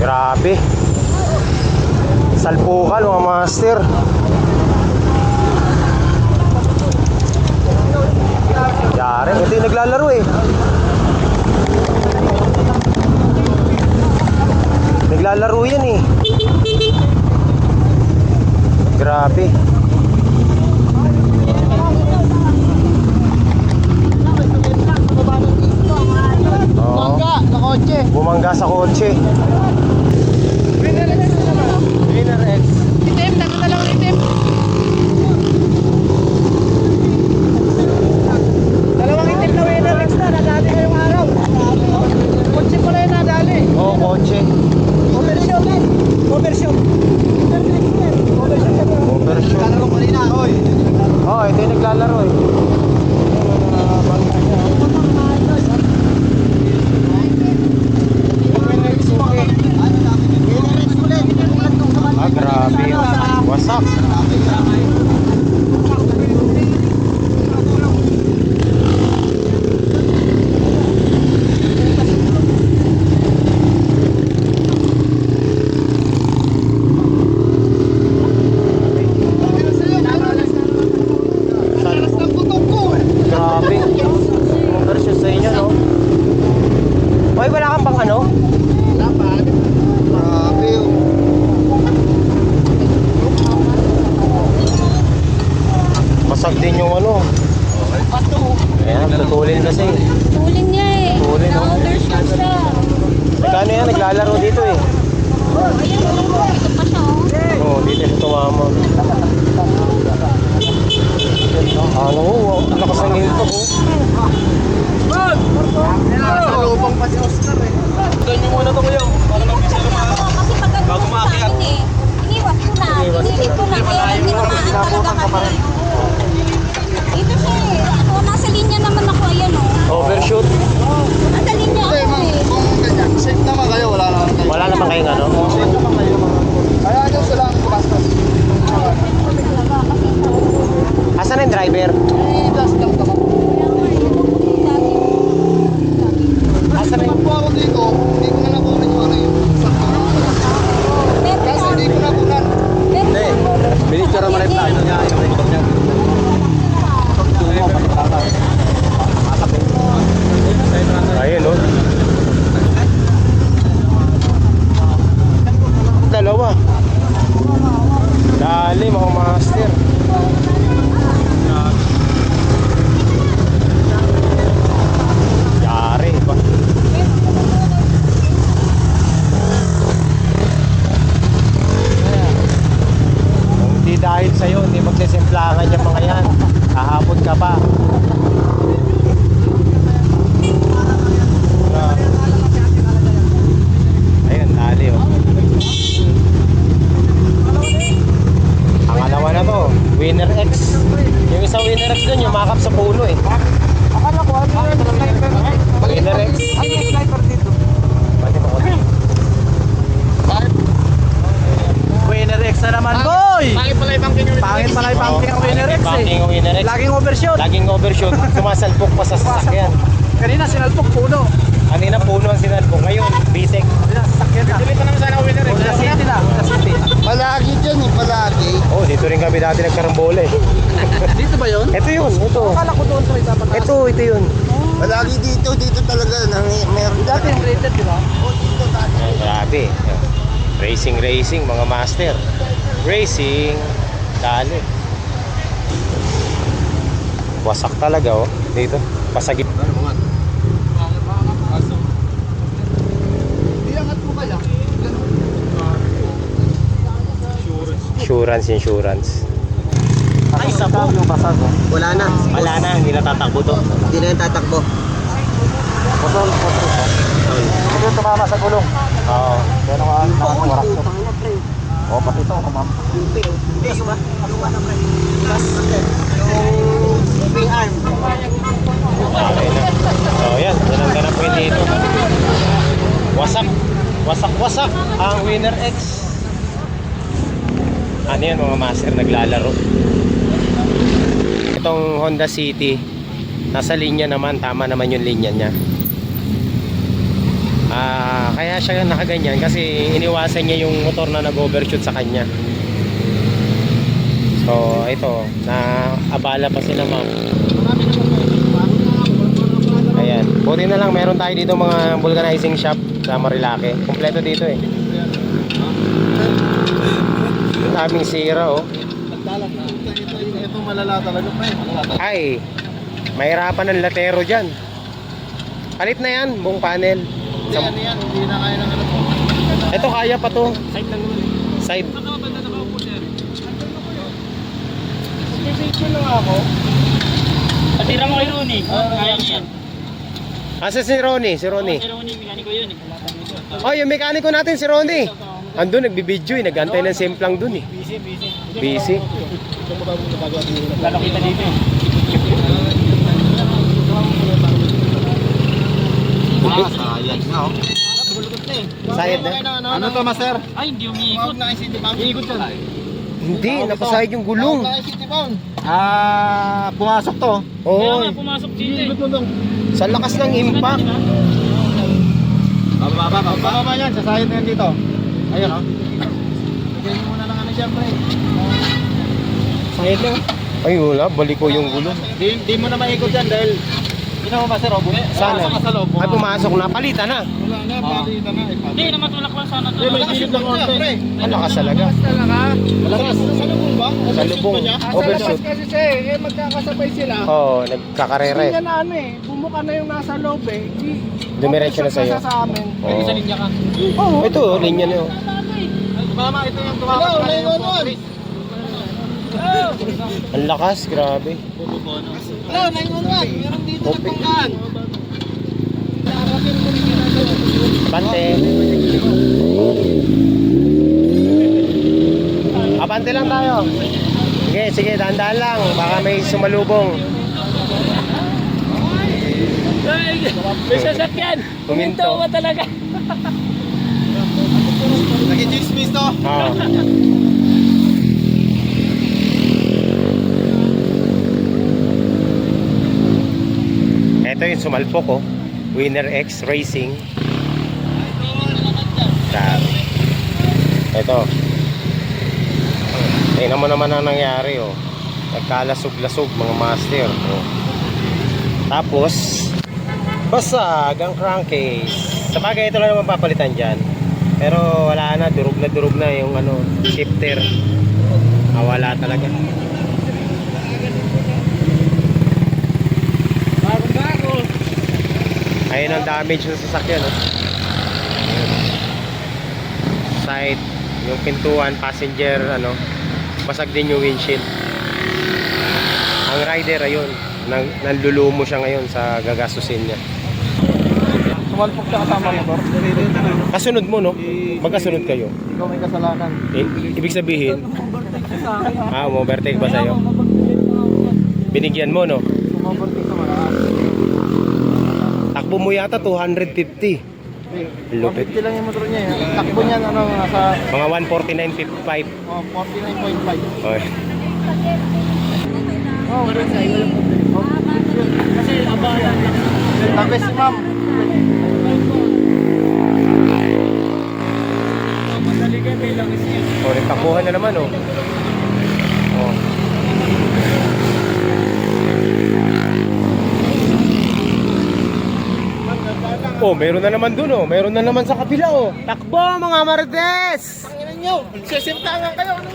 Grabe. Salpukan mga master. Yari, ito yung naglalaro eh. Naglalaro yan eh. Grabe. Bumangga sa kotse. Bumangga sa kotse. Winner X na naman. Winner X. Itim, nakadalawang itim. Dalawang itim na Winner X na, nadali ngayong araw. Kotse pala yung nadali. Oo, kotse. Overshoot. Overshoot. Overshoot. Kalaro ko rin na, oy. Oo, ito yung naglalaro eh. Ah, grabe. Wasak. Grabe. Overshoot sa inyo, no? Hoy, wala kang pang ano? Dapat. Grabe yun. Basag din yung ano. Ayan, tutulin kasi. Tulin niya eh. Tulin, no? Na-overshoot siya. Nagkano yan, naglalaro dito eh. Ayun, ito pa siya oh. Oo, dito siya tumama. Ano, ang lakas ng hinto ko. Nasa lubang pa si Oscar eh. Doon nyo muna ito kuya. Para mag-isa lumakas. Oo, kasi pag ano Bago sa maakyat. akin eh. Iniwas ko na. Inilit ko na. Kaya hindi tumaan talaga kasi. Dito siya eh. Ano, nasa linya naman ako. Ayan oh. Overshoot. Nasa linya ako eh. Kung ganyan, safe naman kayo. Wala naman kayo. Wala naman kayong ano. Safe naman kayo. Kaya nyo sila ang bumastos. Talaga kasi Asan ang driver? Eh, last lang naman. Asan Pag po ako dito, hindi ko na nakunin yung ano yung sakto. Kasi hindi ko nakunan. Binito naman yung plano niya. Yung motor niya. Ayun, oh. Dalawa. Dali, mga master. Yari ba? Kung hindi dahil sa'yo, hindi magsisimplangan yung mga yan. Kahapon ka pa. Ayun, dali oh. Ang alawa na to, Winner X. Yung isang Winner X dun, yung makap sa puno eh. Akala ko, ano yung sniper? Winner X. Ano yung sniper dito? Bakit ako? Winner X na naman, boy! Pangit pala yung banking ang Winner X Banking ang Winner X. Laging overshoot. Laging overshoot. Sumasalpok pa sa sasakyan. Kanina sinalpok puno. Kanina puno ang sinalpok. Ngayon, bitek. Sasakyan na. Dili pa naman sana Winner X. Honda City na. Honda City. Palagi dyan eh, palagi. Oh, dito rin kami dati nagkarambola eh. Dito ba yun? Ito yun, ito. Akala ko doon sa ipapataas. Ito yun. Palagi dito talaga. Meron Dati yung rated, di ba? Oh, dito dati. Ay, grabe. Racing, mga master. Racing. Dali. Wasak talaga oh. Dito. Pasagip. Iangat mo kaya? Insurance. Ay, sabo. Wala na. Wala na, hindi na tatakbo to. Hindi na yung tatakbo. Putol. Ito tumama sa gulong. Oo. Pero warak to. Oh, pati ito, ma'am. Yes, ba? Kaluwa na pre. Plus, yung wing arm. Okay na. So, yan. Yan ang ganap ko dito. Wasak ang Winner X. Ano yan mga master, naglalaro. Itong Honda City, nasa linya naman, tama naman yung linya niya. Kaya siya nakaganyan kasi iniwasan niya yung motor na nag-overshoot sa kanya. So ito, naabala pa sila ma'am. Ayan, buti na lang meron tayo dito mga vulcanizing shop sa Marilake. Kompleto dito eh. Daming sira oh. Ito malala talaga pa eh. Ay, mahirapan ng latero dyan. Palit na yan, buong panel. Hindi yan, hindi na kaya ng ano po. Ito kaya pa to. Side lang naman eh. Side. Pipicture lang ako. Patira mo kay Ronnie. Kaya niya yan. Asa si Ronnie? Si Ronnie. Si Ronnie, mekaniko yun eh. Oh, yung mekaniko natin si Ronnie. Andun, nagbibideo eh. Nagantay ng simplang dun eh. Busy. Lalo kita dito eh. Sayang na oh. Sayad na? Ano to, master? Ay, hindi umiikot. Iikot yan. Hindi, nakasayad yung gulong. Pumasok to. Oo. Kaya nga, pumasok dito eh. mo dong. Sa lakas ng impact. Bababa yan, sasayad na yan dito. Ayun oh. Bigyan mo muna ng ano dyan, pre. Sayad na. Ay, wala. Balik ko yung gulong. Di mo na maikot yan dahil mo ba, sir? Sana. Sa loob. Ay, pumasok na. Palitan na. Wala na, palitan na. Hindi, na matulak lang sana to. Malakas yung konti. Ang lakas talaga. Malakas. Sa lubong ba? Sa lubong. Overshoot. Kasi siya eh, magkakasabay sila. Oo, nagkakarera Hindi eh. na ano eh, bumuka na yung nasa loob eh. Dumiretso na sa'yo. Sa amin. Oo. Sa linya ka. Oo. Ito, linya na yun. Tumama, ito yung tumama. Hello, Laynonon. Ang lakas, grabe. Hello, Laynonon. Meron dito Okay. nagpangkaan. Bante. Abante lang tayo. Sige, sige, dahan-dahan lang. Baka may sumalubong. May sasakyan. Huminto. Huminto ba talaga? Nag-chismis to. Oo. Ito yung sumalpok oh. Winner X Racing. Grabe. Ito. Tingnan mo naman ang nangyari oh. Nagkalasog-lasog mga master oh. Tapos basag ang crankcase. Sa bagay ito lang naman papalitan dyan. Pero wala na, durog na yung ano, shifter. Wala talaga. Ayun ang damage sa sasakyan oh. Side, yung pintuan, passenger ano, basag din yung windshield. Ang rider ayun, nanlulumo siya ngayon sa gagastusin niya. Sumalpok siya kasama motor. Kasunod mo no? Magkasunod kayo. Ikaw may kasalanan. Ibig sabihin, overtake ba sa'yo? Binigyan mo no? Sumabortik sa malakas. Takbo mo yata 250. Lupit. 50 lang yung motor niya. Takbo niyan ano, nasa Mga 149.55. 49.5. Okay. Kasi abayan lang. Tapos si ma'am. Madali ka, may langis yan. Nagtakbuhan na naman oh. Oh. Oh, meron na naman dun oh. Meron na naman sa kapila oh. Takbo mga Marites! Tanginan nyo. Sisimtangan kayo. Anong